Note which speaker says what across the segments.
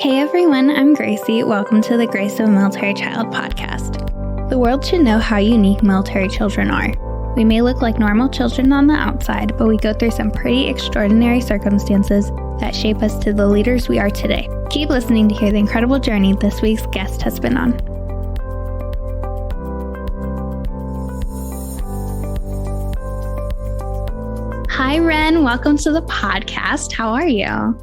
Speaker 1: Hey everyone, I'm Gracie. Welcome to the Grace of a Military Child podcast. The world should know how unique military children are. We may look like normal children on the outside, but we go through some pretty extraordinary circumstances that shape us to the leaders we are today. Keep listening to hear the incredible journey this week's guest has been on. Hi, Ren. Welcome to the podcast. How are you?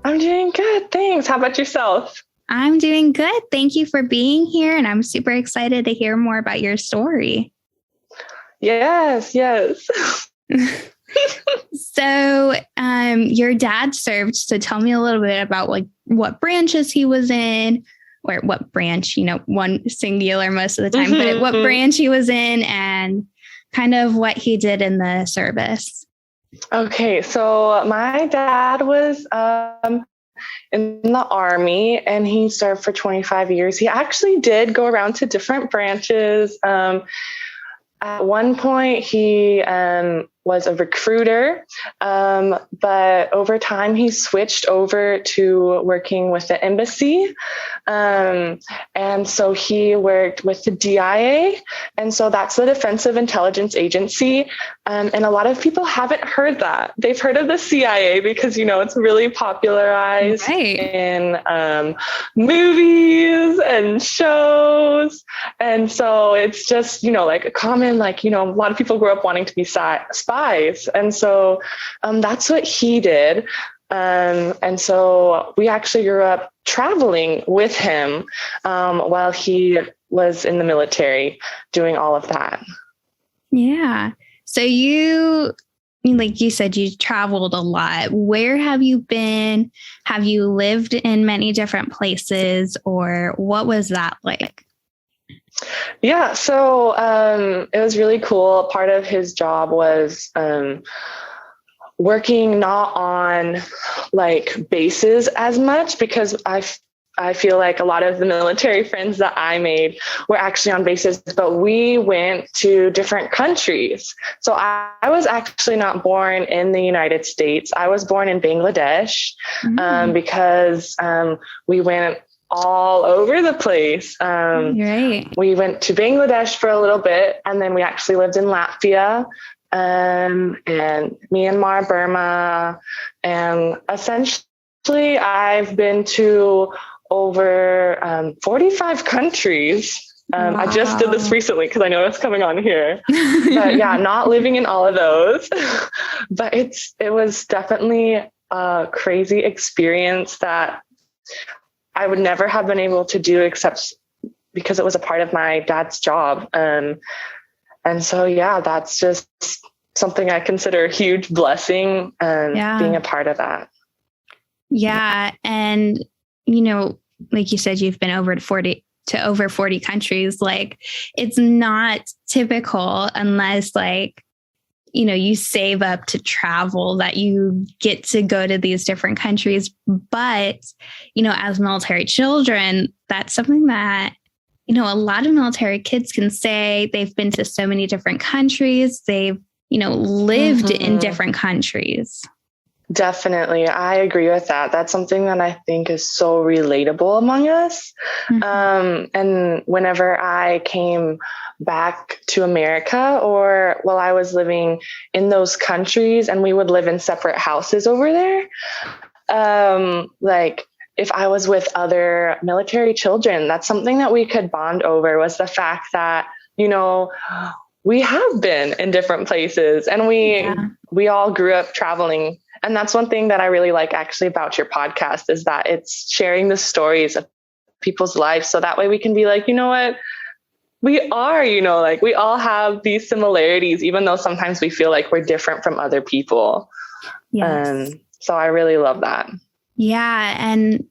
Speaker 2: I'm doing good. Thanks. How about yourself?
Speaker 1: I'm doing good. Thank you for being here. And I'm super excited to hear more about your story.
Speaker 2: Yes.
Speaker 1: So your dad served. So tell me a little bit about what branches he was in, or what branch, one singular most of the time, but what branch he was in and kind of what he did in the service.
Speaker 2: Okay, so my dad was in the Army and he served for 25 years. He actually did go around to different branches. At one point, he was a recruiter, but over time, he switched over to working with the embassy. And so he worked with the DIA. And so that's the Defensive Intelligence Agency. And a lot of people haven't heard that. They've heard of the CIA because, it's really popularized in movies and shows. And so it's just, like a common, a lot of people grow up wanting to be spies. And so that's what he did. And so we actually grew up traveling with him while he was in the military doing all of that.
Speaker 1: Yeah. So like you said, you traveled a lot. Where have you been? Have you lived in many different places, or what was that like?
Speaker 2: Yeah, so it was really cool. Part of his job was working not on bases as much, because I feel like a lot of the military friends that I made were actually on bases, but we went to different countries. So I was actually not born in the United States. I was born in Bangladesh because we went all over the place.
Speaker 1: Right.
Speaker 2: We went to Bangladesh for a little bit, and then we actually lived in Latvia, and Myanmar, Burma, and essentially I've been to over 45 countries.
Speaker 1: Wow.
Speaker 2: I just did this recently because I know it's coming on here. But yeah, not living in all of those. But it was definitely a crazy experience that I would never have been able to do except because it was a part of my dad's job. And so, yeah, that's just something I consider a huge blessing, being a part of that.
Speaker 1: Yeah. And, like you said, you've been over 40 countries. It's not typical unless you save up to travel that you get to go to these different countries. But, as military children, that's something that, a lot of military kids can say. They've been to so many different countries. They've, lived in different countries.
Speaker 2: Definitely. I agree with that. That's something that I think is so relatable among us. And whenever I came back to America, or while I was living in those countries and we would live in separate houses over there, if I was with other military children, that's something that we could bond over, was the fact that, we have been in different places and we all grew up traveling. And that's one thing that I really like actually about your podcast, is that it's sharing the stories of people's lives. So that way we can be like, you know what, we are, we all have these similarities, even though sometimes we feel like we're different from other people.
Speaker 1: Yes.
Speaker 2: So I really love that.
Speaker 1: Yeah. And,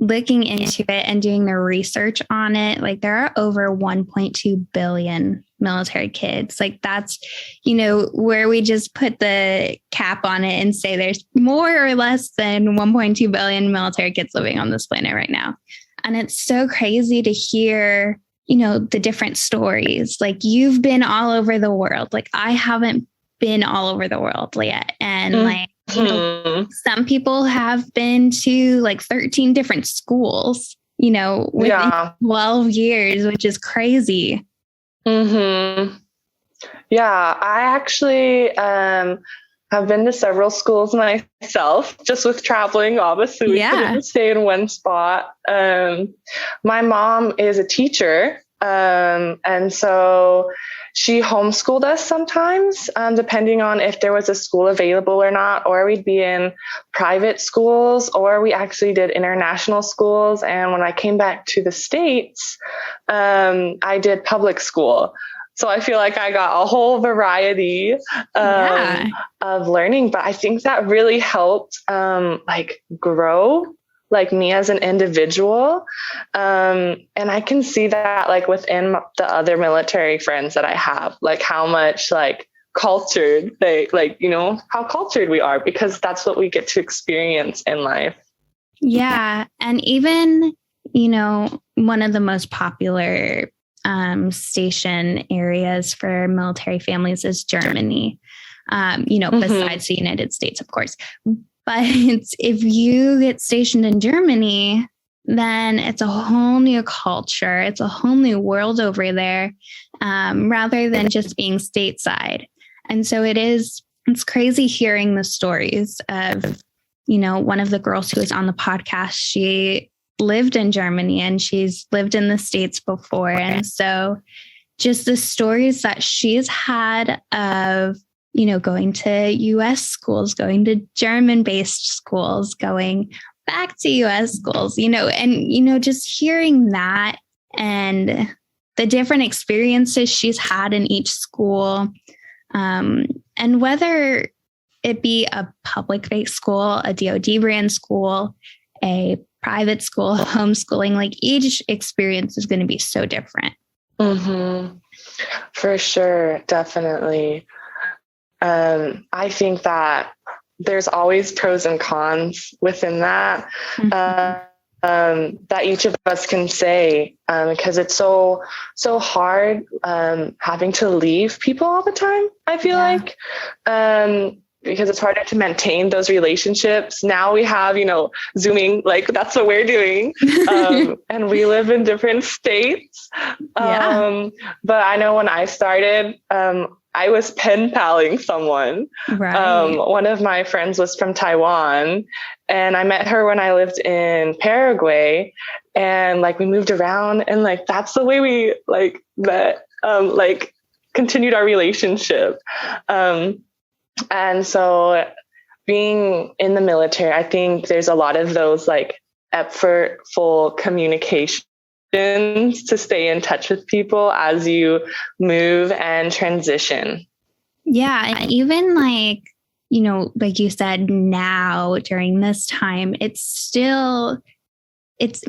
Speaker 1: looking into it and doing the research on it, there are over 1.2 billion military kids. That's, where we just put the cap on it and say there's more or less than 1.2 billion military kids living on this planet right now. And it's so crazy to hear, the different stories. You've been all over the world. I haven't been all over the world yet. And Some people have been to like 13 different schools, within 12 years, which is crazy.
Speaker 2: Mm-hmm. Yeah, I actually have been to several schools myself, just with traveling. Obviously, we couldn't stay in one spot. My mom is a teacher, and so she homeschooled us sometimes, depending on if there was a school available or not, or we'd be in private schools, or we actually did international schools. And when I came back to the States, I did public school. So I feel like I got a whole variety of learning, but I think that really helped grow like me as an individual. And I can see that like within the other military friends that I have, like how much like cultured they how cultured we are, because that's what we get to experience in life.
Speaker 1: Yeah. And even, one of the most popular station areas for military families is Germany, besides the United States, of course. But if you get stationed in Germany, then it's a whole new culture. It's a whole new world over there, rather than just being stateside. And so it's crazy hearing the stories of, one of the girls who was on the podcast. She lived in Germany and she's lived in the States before. And so just the stories that she's had of, going to US schools, going to German-based schools, going back to US schools, and, just hearing that and the different experiences she's had in each school, and whether it be a public-based school, a DoD brand school, a private school, homeschooling, like each experience is going to be so different.
Speaker 2: Mm-hmm. For sure. Definitely. I think that there's always pros and cons within that, that each of us can say, because it's so hard, having to leave people all the time, I feel like, because it's harder to maintain those relationships. Now we have, Zooming, like that's what we're doing. And we live in different states. But I know when I started, I was pen paling someone. Right. One of my friends was from Taiwan, and I met her when I lived in Paraguay, and like we moved around, and like that's the way we like met, continued our relationship. And so being in the military, I think there's a lot of those like effortful communication to stay in touch with people as you move and transition.
Speaker 1: Yeah. And even like you said, now during this time, it's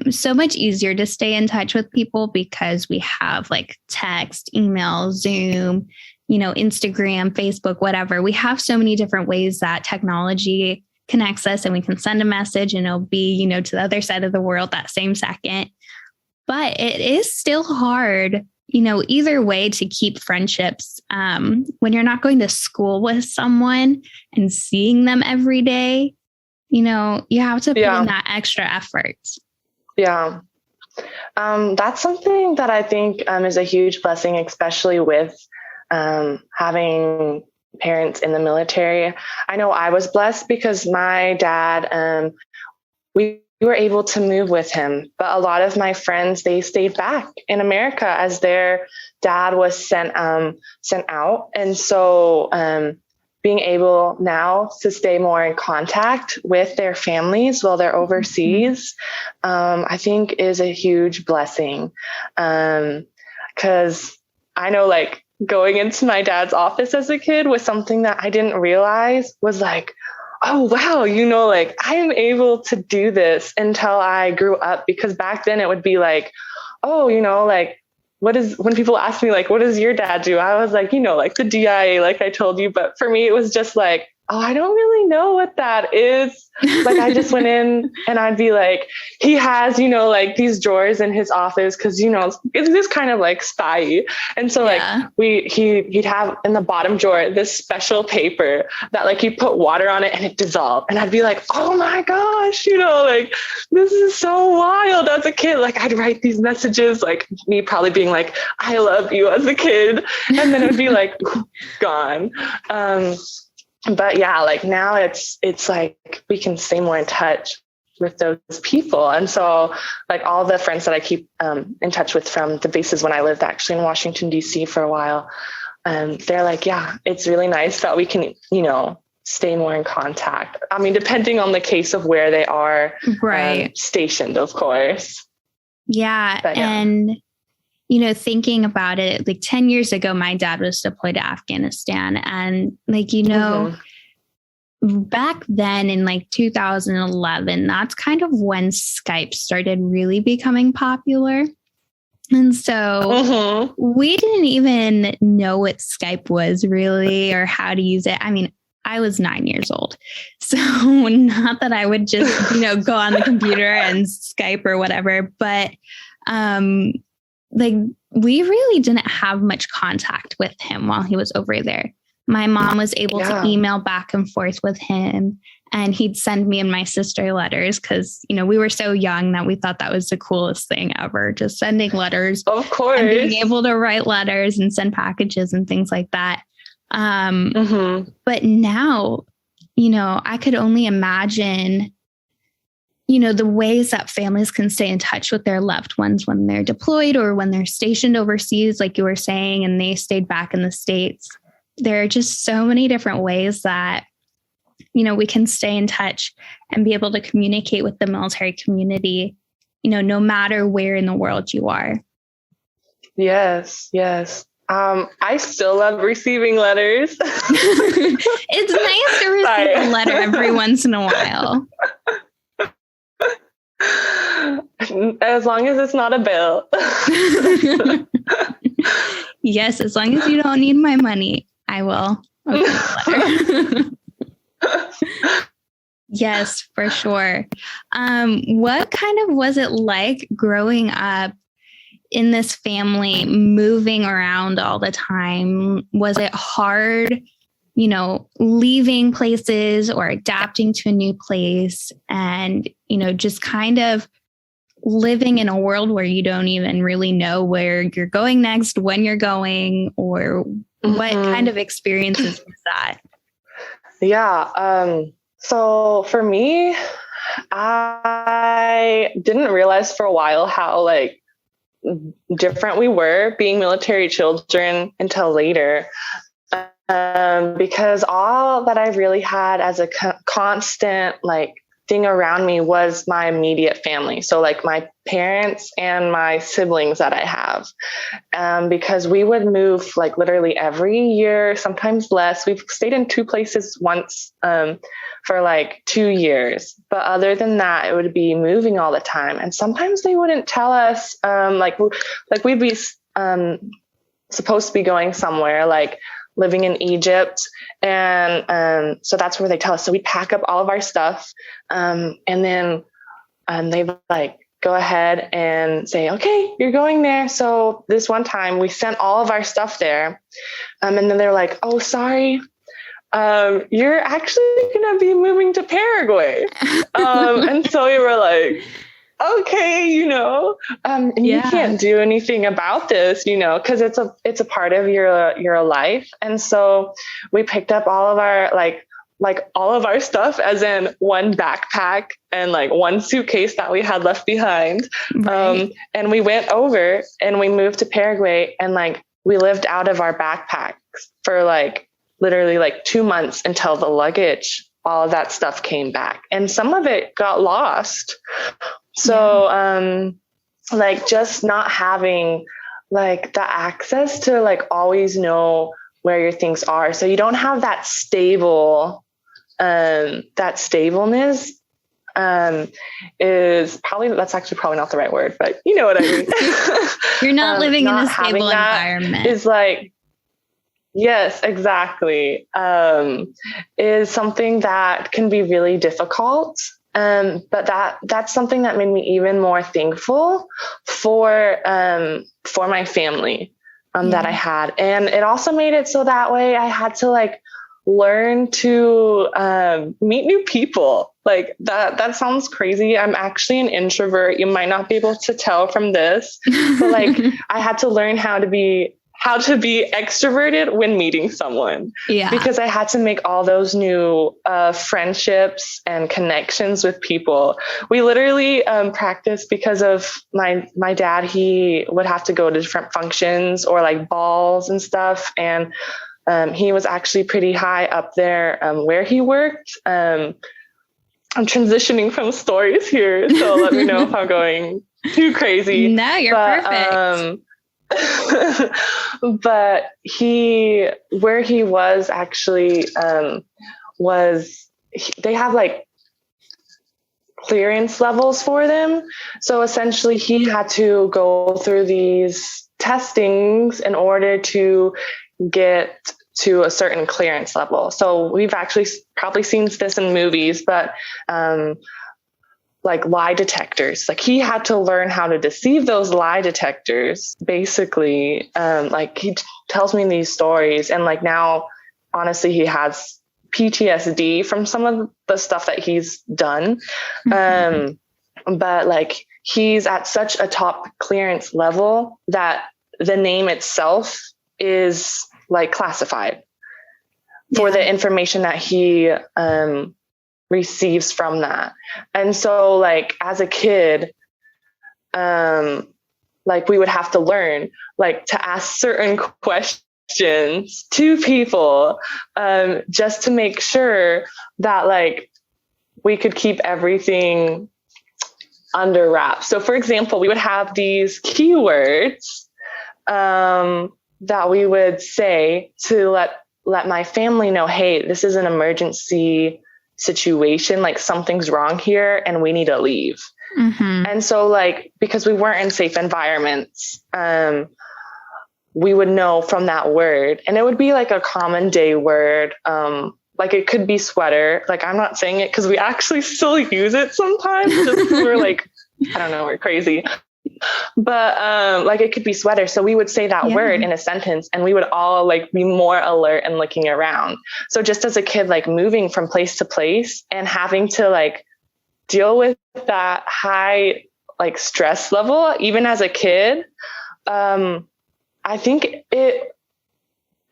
Speaker 1: so much easier to stay in touch with people because we have like text, email, Zoom, Instagram, Facebook, whatever. We have so many different ways that technology connects us, and we can send a message and it'll be, to the other side of the world that same second. But it is still hard, either way, to keep friendships when you're not going to school with someone and seeing them every day. You have to put in that extra effort.
Speaker 2: Yeah. That's something that I think is a huge blessing, especially with having parents in the military. I know I was blessed because my dad, we were able to move with him, but a lot of my friends, they stayed back in America as their dad was sent out. And so being able now to stay more in contact with their families while they're overseas, I think is a huge blessing. 'Cause I know like going into my dad's office as a kid was something that I didn't realize was like, oh, wow, like I am able to do this until I grew up, because back then it would be like, oh, like, when people ask me, like, what does your dad do? I was like, like the DIA, like I told you. But for me, it was just like, oh, I don't really know what that is. Like, I just went in and I'd be like, he has, like these drawers in his office. Cause, it's just kind of like spy. And so like he'd have in the bottom drawer, this special paper that like you put water on it and it dissolved. And I'd be like, oh my gosh, like this is so wild as a kid. Like I'd write these messages, like me probably being like, I love you as a kid. And then it'd be like gone. But yeah, like now it's like we can stay more in touch with those people. And so like all the friends that I keep in touch with from the bases when I lived actually in Washington, D.C. for a while, they're like, yeah, it's really nice that we can, stay more in contact. I mean, depending on the case of where they are stationed, of course.
Speaker 1: Yeah.
Speaker 2: But, yeah.
Speaker 1: And thinking about it, like 10 years ago, my dad was deployed to Afghanistan. And like, back then in like 2011, that's kind of when Skype started really becoming popular. And so we didn't even know what Skype was really or how to use it. I mean, I was 9 years old. So not that I would just, go on the computer and Skype or whatever, but like we really didn't have much contact with him while he was over there. My mom was able to email back and forth with him, and he'd send me and my sister letters because, we were so young that we thought that was the coolest thing ever, just sending letters.
Speaker 2: Of course.
Speaker 1: And being able to write letters and send packages and things like that. But now, I could only imagine the ways that families can stay in touch with their loved ones when they're deployed or when they're stationed overseas, like you were saying, and they stayed back in the States. There are just so many different ways that, we can stay in touch and be able to communicate with the military community, no matter where in the world you are.
Speaker 2: Yes. Yes. I still love receiving letters.
Speaker 1: It's nice to receive a letter every once in a while.
Speaker 2: As long as it's not a bill.
Speaker 1: Yes, as long as you don't need my money, I will. Yes, for sure. What kind of was it like growing up in this family, moving around all the time? Was it hard, leaving places or adapting to a new place and, just kind of living in a world where you don't even really know where you're going next, when you're going, or what kind of experiences was that?
Speaker 2: Yeah. So for me, I didn't realize for a while how like different we were being military children until later. Because all that I really had as a constant like thing around me was my immediate family. So like my parents and my siblings that I have, because we would move like literally every year, sometimes less. We've stayed in two places once, for like 2 years, but other than that, it would be moving all the time. And sometimes they wouldn't tell us, like we'd be, supposed to be going somewhere, like living in Egypt. And so that's where they tell us. So we pack up all of our stuff. And then they like go ahead and say, okay, you're going there. So this one time we sent all of our stuff there. And then they're like, oh, sorry. You're actually going to be moving to Paraguay. And so we were like, okay, and you can't do anything about this, cause it's a part of your life. And so we picked up all of our, like all of our stuff as in one backpack and like one suitcase that we had left behind. Right. And we went over and we moved to Paraguay and like, we lived out of our backpacks for like literally like 2 months until the luggage, all of that stuff came back, and some of it got lost. So, like just not having like the access to like always know where your things are. So you don't have that that stableness, is probably, that's actually probably not the right word, but you know what I mean?
Speaker 1: You're not living in a stable environment.
Speaker 2: Is like, Yes, exactly. Is something that can be really difficult. But that's something that made me even more thankful for my family that I had. And it also made it so that way I had to like learn to meet new people. Like that sounds crazy. I'm actually an introvert. You might not be able to tell from this, but like I had to learn how to be extroverted when meeting someone. Yeah. Because I had to make all those new friendships and connections with people. We literally practiced because of my dad. He would have to go to different functions or like balls and stuff. And he was actually pretty high up there where he worked. I'm transitioning from stories here, so let me know if I'm going too crazy.
Speaker 1: No, you're perfect.
Speaker 2: But where he was actually they have like clearance levels for them. So essentially he had to go through these testings in order to get to a certain clearance level. So we've actually probably seen this in movies, but like lie detectors, like he had to learn how to deceive those lie detectors, basically. Like he tells me these stories, and like now, honestly, he has PTSD from some of the stuff that he's done. But like he's at such a top clearance level that the name itself is like classified for the information that he receives from that. And so like as a kid, like we would have to learn like to ask certain questions to people just to make sure that like we could keep everything under wraps. So for example, we would have these keywords that we would say to let my family know, hey, this is an emergency situation, like something's wrong here and we need to leave. And so like, because we weren't in safe environments, we would know from that word, and it would be like a common day word. Like it could be sweater. Like I'm not saying it because we actually still use it sometimes. Just we're like, I don't know, we're crazy. But like it could be sweater. So we would say that word in a sentence and we would all like be more alert and looking around. So just as a kid, like moving from place to place and having to like deal with that high like stress level, even as a kid, I think it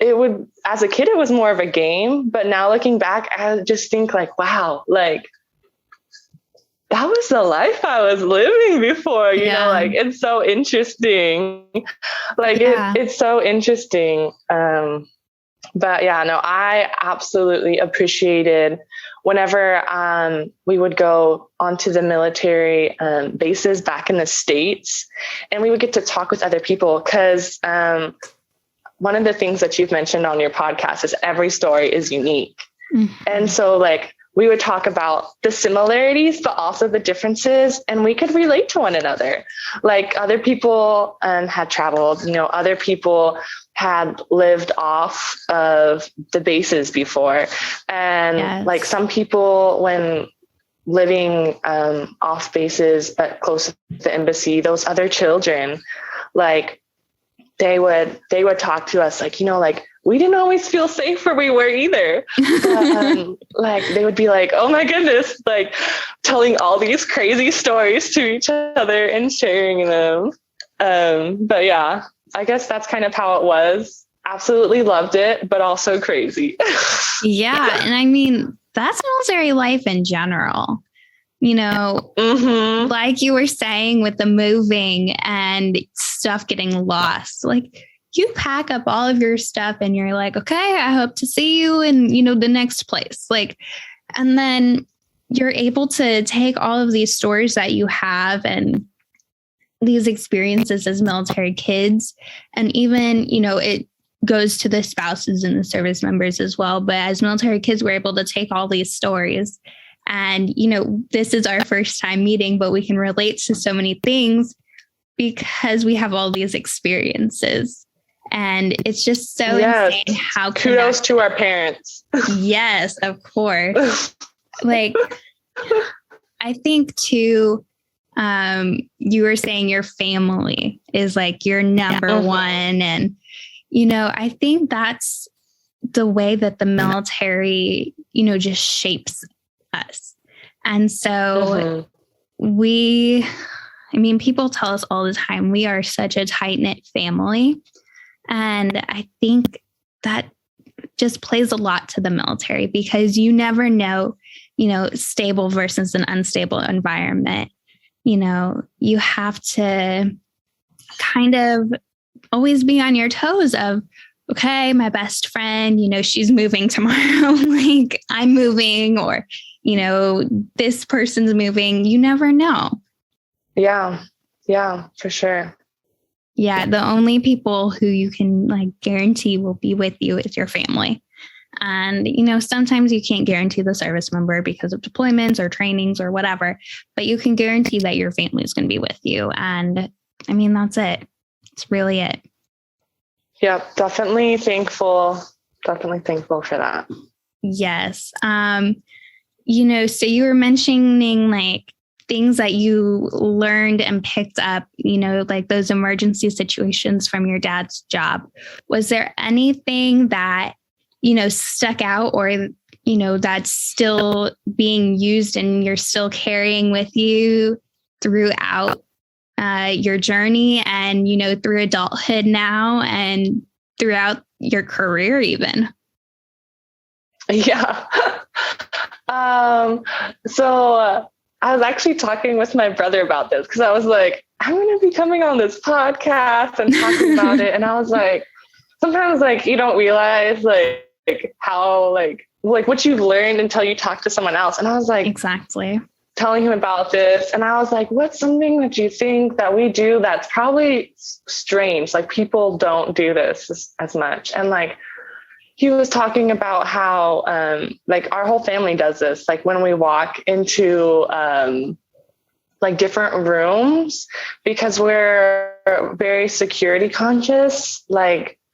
Speaker 2: would, as a kid, it was more of a game. But now looking back, I just think like, wow, like that was the life I was living before, you know, like it's so interesting. Like it's so interesting. But yeah, no, I absolutely appreciated whenever we would go onto the military bases back in the States, and we would get to talk with other people, because one of the things that you've mentioned on your podcast is every story is unique. And so like we would talk about the similarities, but also the differences, and we could relate to one another. Like other people had traveled, you know, other people had lived off of the bases before. And like some people, when living off bases, but close to the embassy, those other children, like they would talk to us like, you know, like we didn't always feel safe where we were either. But, like they would be like, oh my goodness, like telling all these crazy stories to each other and sharing them. But yeah, I guess that's kind of how it was. Absolutely loved it, but also crazy.
Speaker 1: Yeah. And I mean, that's military life in general. You know, like you were saying with the moving and stuff getting lost, like you pack up all of your stuff and you're like, okay, I hope to see you in, you know, the next place. Like, and then you're able to take all of these stories that you have and these experiences as military kids. And even, you know, it goes to the spouses and the service members as well. But as military kids, we're able to take all these stories. And, you know, this is our first time meeting, but we can relate to so many things because we have all these experiences. And it's just so insane how
Speaker 2: kudos to our parents.
Speaker 1: Yes, of course. Like, I think too, you were saying your family is like your number one. And, I think that's the way that the military, just shapes us. And so people tell us all the time, we are such a tight-knit family. And I think that just plays a lot to the military because you never know, stable versus an unstable environment. You have to kind of always be on your toes of, okay, my best friend, she's moving tomorrow, like I'm moving, or, this person's moving. You never know. Yeah,
Speaker 2: for sure.
Speaker 1: Yeah, the only people who you can guarantee will be with you is your family. And, sometimes you can't guarantee the service member because of deployments or trainings or whatever, but you can guarantee that your family is going to be with you. And that's it. It's really it.
Speaker 2: Yeah, definitely thankful for that.
Speaker 1: Yes. So you were mentioning things that you learned and picked up, those emergency situations from your dad's job. Was there anything that, stuck out or, that's still being used and you're still carrying with you throughout your journey and, through adulthood now and throughout your career even?
Speaker 2: Yeah. So I was actually talking with my brother about this because I was like, I'm going to be coming on this podcast and talking about it. And I was like, sometimes you don't realize how what you've learned until you talk to someone else. And I was like,
Speaker 1: exactly.
Speaker 2: Telling him about this. And I was like, what's something that you think that we do that's probably strange? People don't do this as much. And he was talking about how, our whole family does this. When we walk into, different rooms, because we're very security conscious,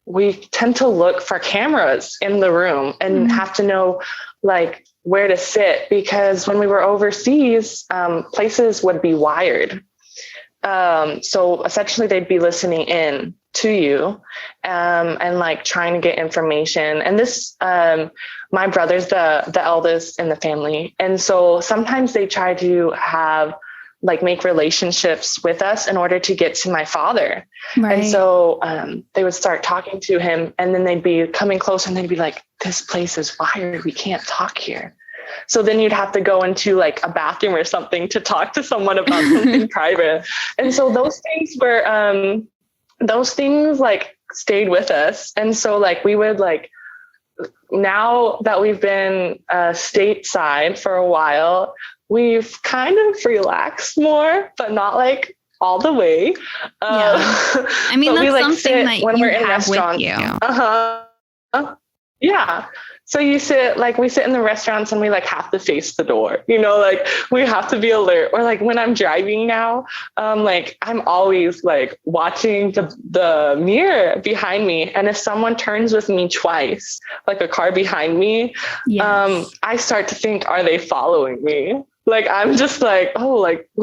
Speaker 2: we tend to look for cameras in the room and have to know, where to sit, because when we were overseas, places would be wired. So essentially they'd be listening in to you, and trying to get information. And this, my brother's the eldest in the family. And so sometimes they try to have make relationships with us in order to get to my father. Right. And so, they would start talking to him and then they'd be coming closer and they'd be like, this place is wired. We can't talk here. So then you'd have to go into a bathroom or something to talk to someone about something private. And so those things were, stayed with us. And so we would now that we've been stateside for a while, we've kind of relaxed more, but not all the way.
Speaker 1: Yeah. That's something that when we're in restaurants.
Speaker 2: Yeah. So you sit, we sit in the restaurants and we have to face the door, we have to be alert. Or when I'm driving now, I'm always watching the mirror behind me. And if someone turns with me twice, a car behind me, yes. I start to think, are they following me? I'm just let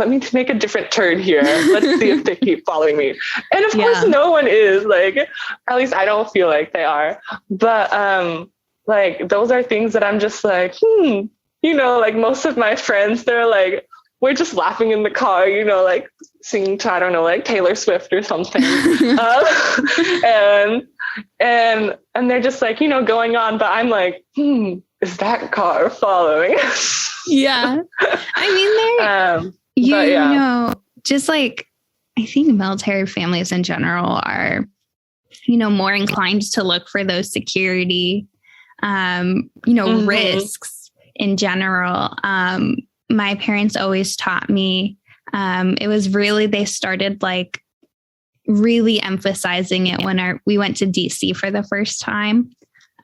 Speaker 2: me make a different turn here. Let's see if they keep following me. And of course no one is at least I don't feel like they are, but, those are things that I'm just most of my friends, they're we're just laughing in the car, singing to, I don't know, Taylor Swift or something. And they're just going on, but I'm is that car following?
Speaker 1: Yeah. Just I think military families in general are, more inclined to look for those security, risks in general. My parents always taught me, it was really, they started really emphasizing it when we went to DC for the first time.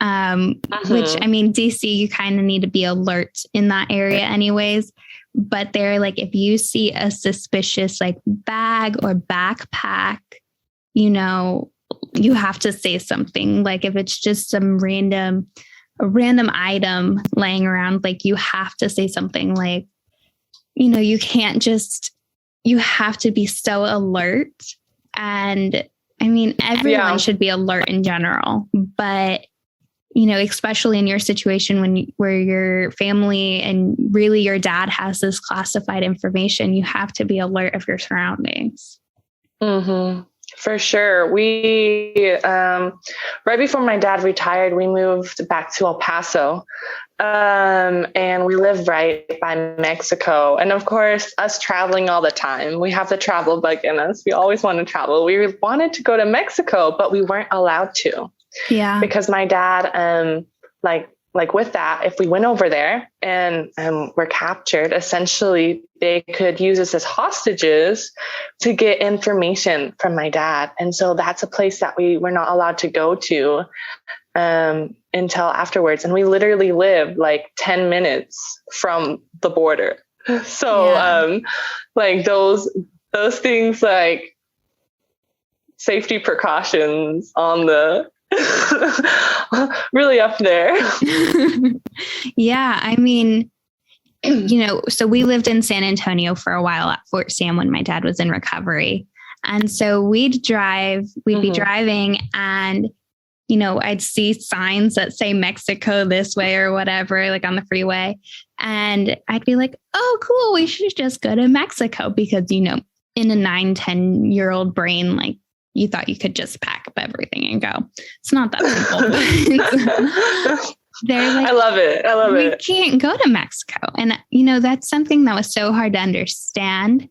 Speaker 1: Which DC, you kind of need to be alert in that area anyways. But they're if you see a suspicious bag or backpack, you have to say something. Like if it's just some random item laying around, like you have to say something. Like, you can't just, you have to be so alert. And I mean, everyone should be alert in general, but especially in your situation where your family and really your dad has this classified information, you have to be alert of your surroundings.
Speaker 2: Mm-hmm. For sure. We, right before my dad retired, we moved back to El Paso, and we live right by Mexico. And of course, us traveling all the time, we have the travel bug in us. We always want to travel. We wanted to go to Mexico, but we weren't allowed to.
Speaker 1: Yeah.
Speaker 2: Because my dad, like with that, if we went over there and were captured, essentially they could use us as hostages to get information from my dad. And so that's a place that we were not allowed to go to until afterwards. And we literally lived like 10 minutes from the border. So like those things, like safety precautions on the really up there.
Speaker 1: Yeah. I mean, so we lived in San Antonio for a while at Fort Sam when my dad was in recovery. And so we'd be driving and, I'd see signs that say Mexico this way or whatever, like on the freeway. And I'd be like, oh, cool. We should just go to Mexico because, in a 9-10-year-old brain, like, you thought you could just pack up everything and go. It's not that simple. They're like,
Speaker 2: I love it.
Speaker 1: We can't go to Mexico. And, that's something that was so hard to understand.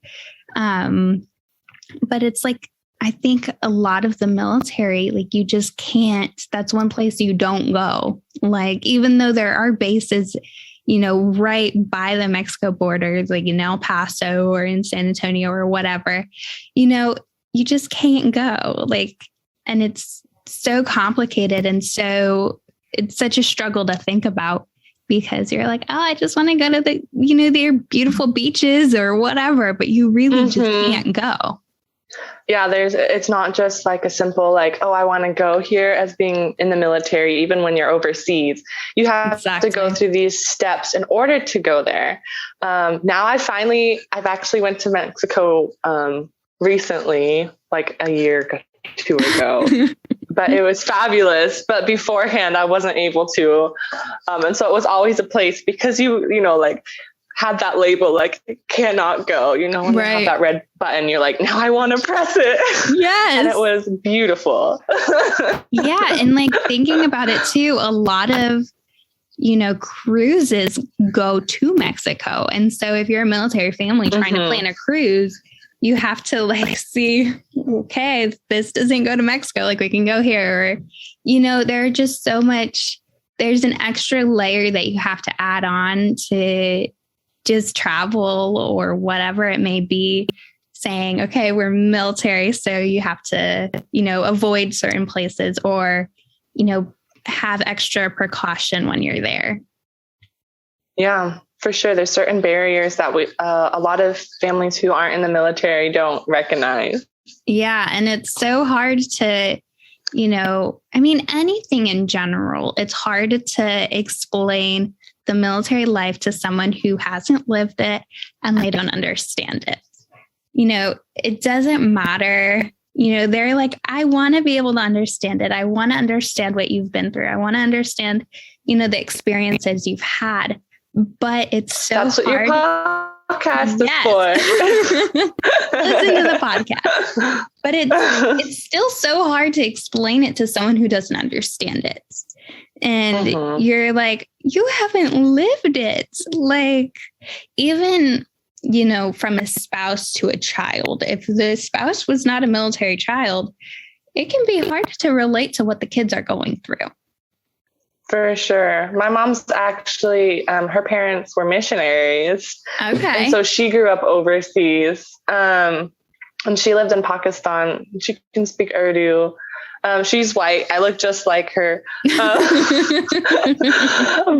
Speaker 1: But it's like, I think a lot of the military, like you just can't, that's one place you don't go. Like, even though there are bases, right by the Mexico border, like in El Paso or in San Antonio or whatever, you just can't go. Like, and it's so complicated. And so it's such a struggle to think about because you're like, oh, I just want to go to the, their beautiful beaches or whatever, but you really just can't go.
Speaker 2: Yeah, it's not just like a simple, like, oh, I want to go here as being in the military, even when you're overseas. You have to go through these steps in order to go there. Now I've actually went to Mexico recently, like a year or two ago, but it was fabulous. But beforehand, I wasn't able to. And so it was always a place because like had that label, like cannot go, when you have that red button, you're like, now I want to press it.
Speaker 1: Yes.
Speaker 2: And it was beautiful.
Speaker 1: Yeah. And like thinking about it too, a lot of, cruises go to Mexico. And so if you're a military family trying to plan a cruise, you have to like see, okay, if this doesn't go to Mexico, like we can go here. Or, there are just so much, there's an extra layer that you have to add on to just travel or whatever it may be, saying, okay, we're military, so you have to, avoid certain places or, have extra precaution when you're there. Yeah,
Speaker 2: for sure. There's certain barriers that a lot of families who aren't in the military don't recognize.
Speaker 1: Yeah. And it's so hard to, anything in general, it's hard to explain the military life to someone who hasn't lived it and they don't understand it. It doesn't matter. They're like, I want to be able to understand it. I want to understand what you've been through. I want to understand, the experiences you've had. But it's so
Speaker 2: That's
Speaker 1: hard.
Speaker 2: What your podcast is for.
Speaker 1: Listen to the podcast. But it's still so hard to explain it to someone who doesn't understand it. And you're like, you haven't lived it. Like, even, from a spouse to a child, if the spouse was not a military child, it can be hard to relate to what the kids are going through.
Speaker 2: For sure. My mom's actually, her parents were missionaries.
Speaker 1: Okay.
Speaker 2: And so she grew up overseas. And she lived in Pakistan. She can speak Urdu. She's white. I look just like her.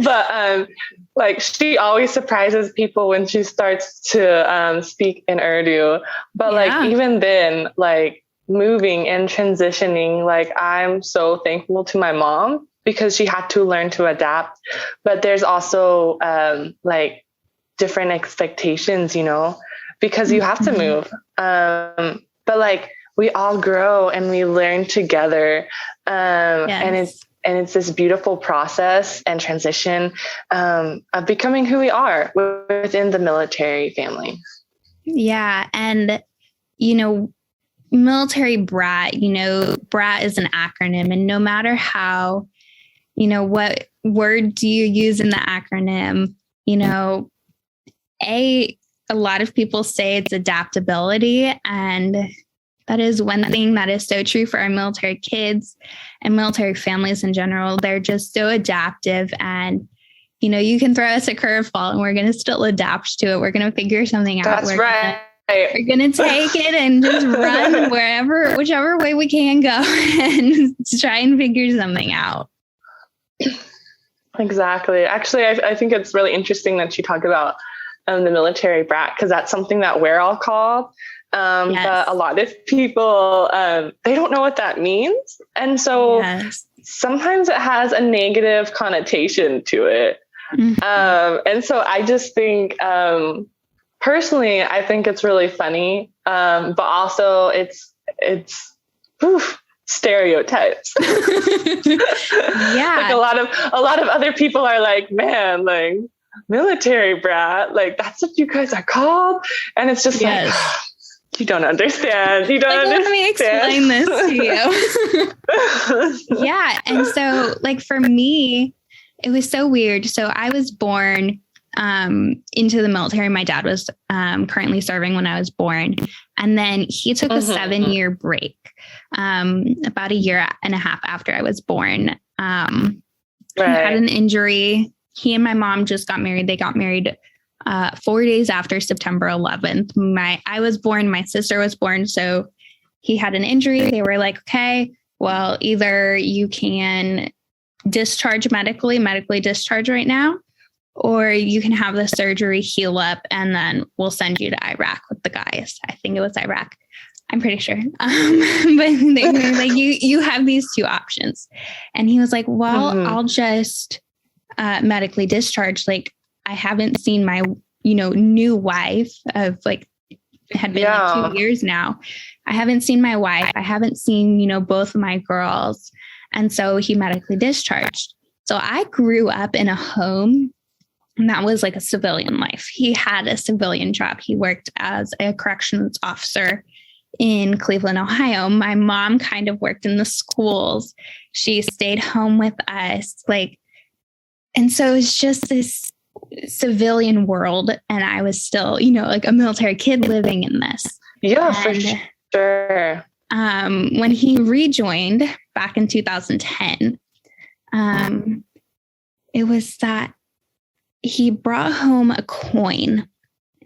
Speaker 2: But like she always surprises people when she starts to speak in Urdu. But like even then, like moving and transitioning, like I'm so thankful to my mom because she had to learn to adapt. But there's also like different expectations, you know, because you have to move. But like we all grow and we learn together. Yes. And it's this beautiful process and transition of becoming who we are within the military family.
Speaker 1: Yeah. And, you know, military brat, you know, brat is an acronym, and no matter how, you know, what word do you use in the acronym, you know, a lot of people say it's adaptability, and that is one thing that is so true for our military kids and military families in general. They're just so adaptive, and, you know, you can throw us a curveball and we're going to still adapt to it. We're going to figure something out.
Speaker 2: That's right.
Speaker 1: We're going to take it and just run whichever way we can go and try and figure something out.
Speaker 2: Exactly. Actually, I think it's really interesting that you talk about the military brat, because that's something that we're all called. Yes. But a lot of people, they don't know what that means. And so sometimes it has a negative connotation to it. Mm-hmm. And so I just think, personally, I think it's really funny. But also it's stereotypes.
Speaker 1: Yeah.
Speaker 2: Like a lot of other people are like, man, like military brat, like that's what you guys are called. And it's just like, you don't understand. You don't understand.
Speaker 1: Let me explain this to you. Yeah. And so like for me, it was so weird. So I was born into the military. My dad was currently serving when I was born. And then he took a 7-year break about a year and a half after I was born. He had an injury. He and my mom just got married. They got married 4 days after September 11th. I was born, my sister was born. So he had an injury. They were like, okay, well, either you can discharge medically discharge right now, or you can have the surgery, heal up, and then we'll send you to Iraq with the guys. I think it was Iraq. I'm pretty sure. But they were like, you have these two options. And he was like, well, I'll just medically discharge. Like, I haven't seen my, new wife of like, it had been like 2 years now. I haven't seen my wife. I haven't seen, both of my girls. And so he medically discharged. So I grew up in a home, and that was like a civilian life. He had a civilian job. He worked as a corrections officer in Cleveland, Ohio. My mom kind of worked in the schools. She stayed home with us. And so it's just this civilian world. And I was still, like a military kid living in this.
Speaker 2: Yeah, for sure.
Speaker 1: When he rejoined back in 2010, it was that he brought home a coin.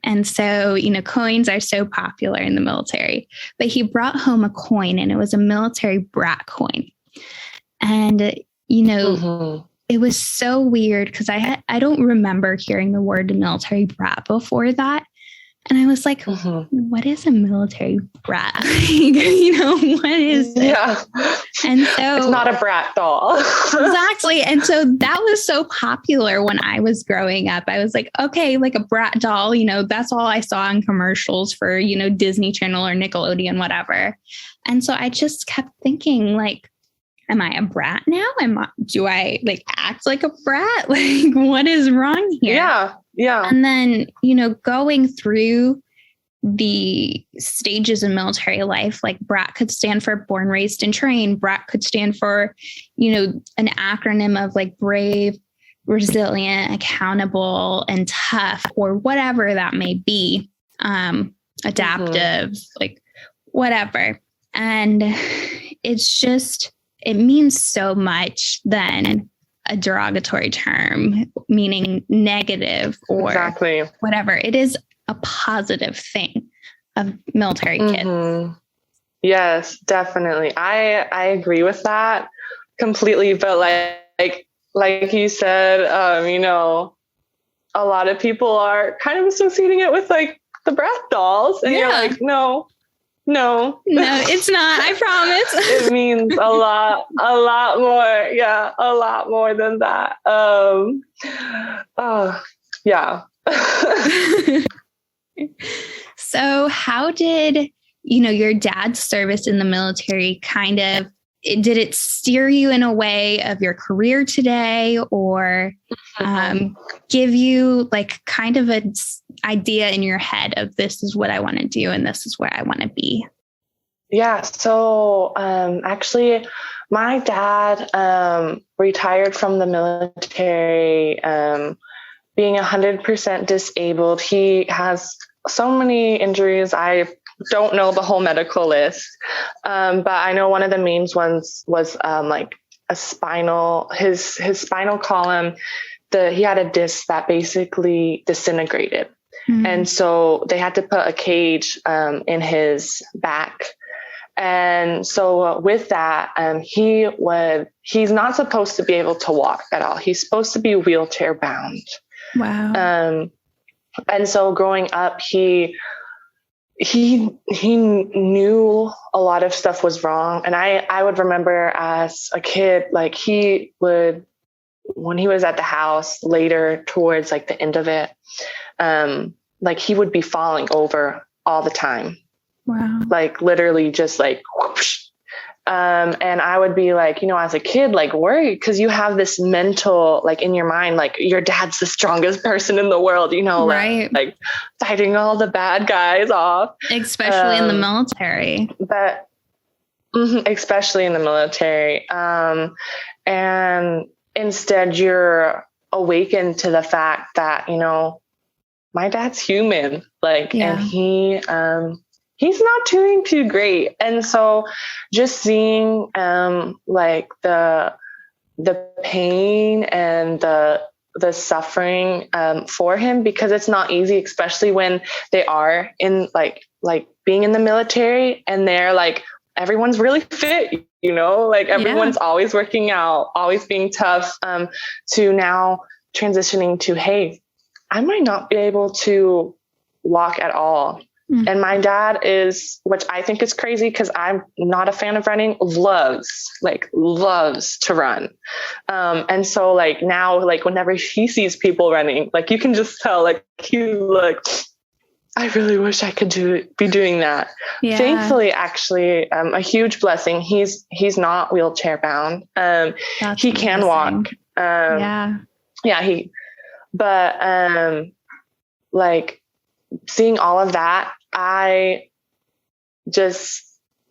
Speaker 1: And so, coins are so popular in the military, but he brought home a coin, and it was a military brat coin. And, it was so weird because I don't remember hearing the word military brat before that. And I was like, what is a military brat? What is this?
Speaker 2: Yeah. And so it's not a brat doll.
Speaker 1: Exactly. And so that was so popular when I was growing up. I was like, okay, like a brat doll, that's all I saw in commercials for, Disney Channel or Nickelodeon, whatever. And so I just kept thinking, like, am I a brat now? Do I act like a brat? Like, what is wrong here?
Speaker 2: Yeah. Yeah.
Speaker 1: And then, going through the stages of military life, like brat could stand for born, raised, and trained. Brat could stand for, an acronym of like brave, resilient, accountable, and tough, or whatever that may be. Adaptive, like whatever. And it's just, it means so much then. A derogatory term, meaning negative or whatever. It is a positive thing of military kids.
Speaker 2: Yes, definitely. I agree with that completely. But like you said, a lot of people are kind of associating it with like the brat dolls, and you're like, no, No.
Speaker 1: No, it's not. I promise.
Speaker 2: It means a lot more. Yeah, a lot more than that. Yeah.
Speaker 1: So how did, your dad's service in the military did it steer you in a way of your career today, or give you like kind of an idea in your head of this is what I want to do and this is where I want to be?
Speaker 2: Yeah. So actually, my dad retired from the military, being 100% disabled. He has so many injuries. I don't know the whole medical list, but I know one of the main ones was like his spinal column. He had a disc that basically disintegrated. Mm-hmm. And so they had to put a cage in his back. And so with that, he's not supposed to be able to walk at all. He's supposed to be wheelchair bound.
Speaker 1: Wow.
Speaker 2: And so growing up, he knew a lot of stuff was wrong. And I would remember as a kid, like when he was at the house later towards like the end of it, like he would be falling over all the time.
Speaker 1: Wow.
Speaker 2: Like literally just like whoosh. And I would be like, as a kid, like worried because you have this mental, like in your mind, like your dad's the strongest person in the world,
Speaker 1: right.
Speaker 2: like fighting all the bad guys off.
Speaker 1: Especially in the military.
Speaker 2: But especially in the military. And instead you're awakened to the fact that, my dad's human, like, yeah. And he's not doing too great. And so just seeing like the pain and the suffering for him, because it's not easy, especially when they are in like being in the military and they're like, everyone's really fit, like everyone's always working out, always being tough, to now transitioning to, hey, I might not be able to walk at all. Mm-hmm. And my dad which I think is crazy because I'm not a fan of running, loves to run. And so like now, like whenever he sees people running, like you can just tell, like he's like, I really wish I could be doing that. Yeah. Thankfully, actually, a huge blessing. He's not wheelchair bound. He can walk. Like seeing all of that, I just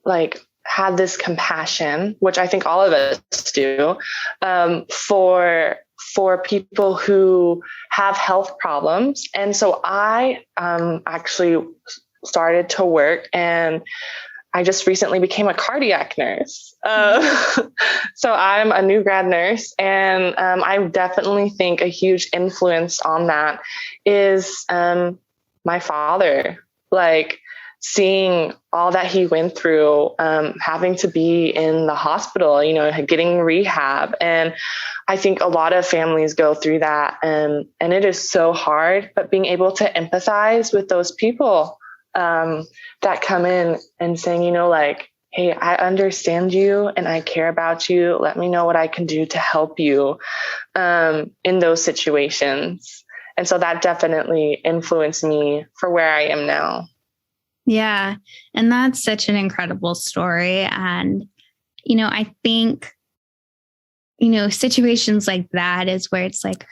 Speaker 2: like had this compassion, which I think all of us do, for people who have health problems. And so I actually started to work, and I just recently became a cardiac nurse. So I'm a new grad nurse, and I definitely think a huge influence on that is my father, like seeing all that he went through, having to be in the hospital, getting rehab. And I think a lot of families go through that, and it is so hard, but being able to empathize with those people that come in and saying, like, hey, I understand you and I care about you. Let me know what I can do to help you in those situations. And so that definitely influenced me for where I am now.
Speaker 1: Yeah. And that's such an incredible story. And, I think, situations like that is where it's like,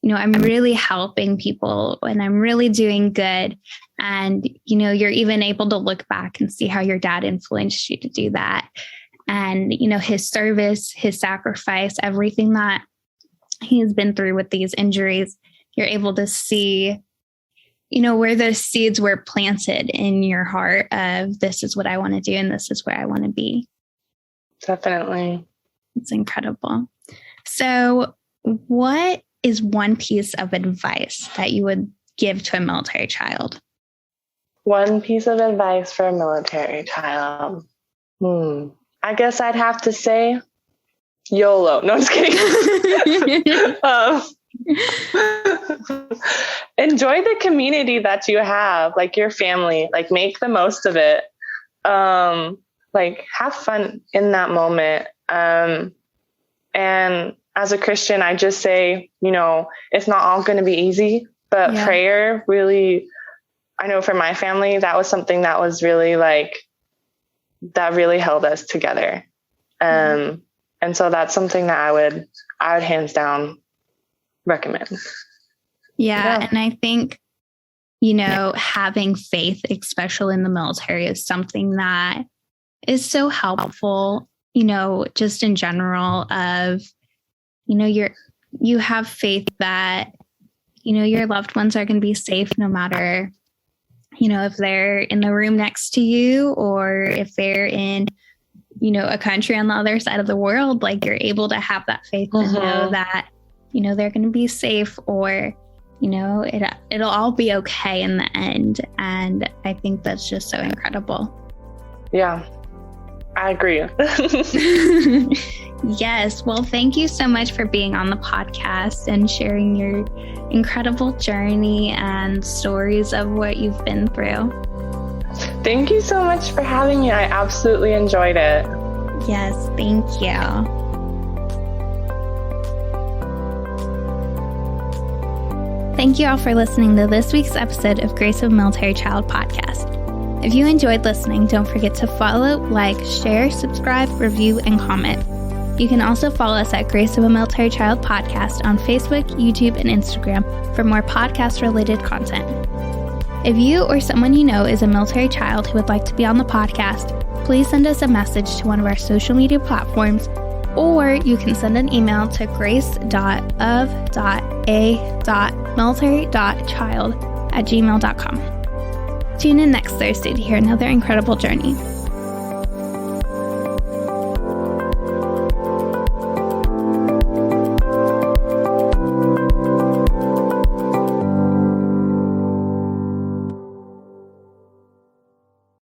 Speaker 1: I'm really helping people and I'm really doing good. And, you're even able to look back and see how your dad influenced you to do that. And, his service, his sacrifice, everything that he has been through with these injuries, you're able to see, where those seeds were planted in your heart of this is what I want to do and this is where I want to be.
Speaker 2: Definitely.
Speaker 1: It's incredible. So what is one piece of advice that you would give to a military child?
Speaker 2: One piece of advice for a military child. I guess I'd have to say YOLO. No, I'm just kidding. Enjoy the community that you have, like your family, like make the most of it. like have fun in that moment. And as a Christian, I just say, it's not all going to be easy, but prayer really, I know for my family, that was something that was really that really held us together. And so that's something that I would hands down recommend.
Speaker 1: Yeah. And I think, having faith, especially in the military, is something that is so helpful, just in general of, you have faith that, your loved ones are going to be safe no matter, if they're in the room next to you or if they're in, a country on the other side of the world. Like, you're able to have that faith and know that, they're going to be safe, or, it'll all be okay in the end. And I think that's just so incredible.
Speaker 2: Yeah, I agree.
Speaker 1: Yes. Well, thank you so much for being on the podcast and sharing your incredible journey and stories of what you've been through.
Speaker 2: Thank you so much for having me. I absolutely enjoyed it.
Speaker 1: Yes, thank you. Thank you all for listening to this week's episode of Grace of a Military Child podcast. If you enjoyed listening, don't forget to follow, like, share, subscribe, review, and comment. You can also follow us at Grace of a Military Child podcast on Facebook, YouTube, and Instagram for more podcast-related content. If you or someone you know is a military child who would like to be on the podcast, please send us a message to one of our social media platforms, or you can send an email to grace.of.a.military.child@gmail.com. Tune in next Thursday to hear another incredible journey.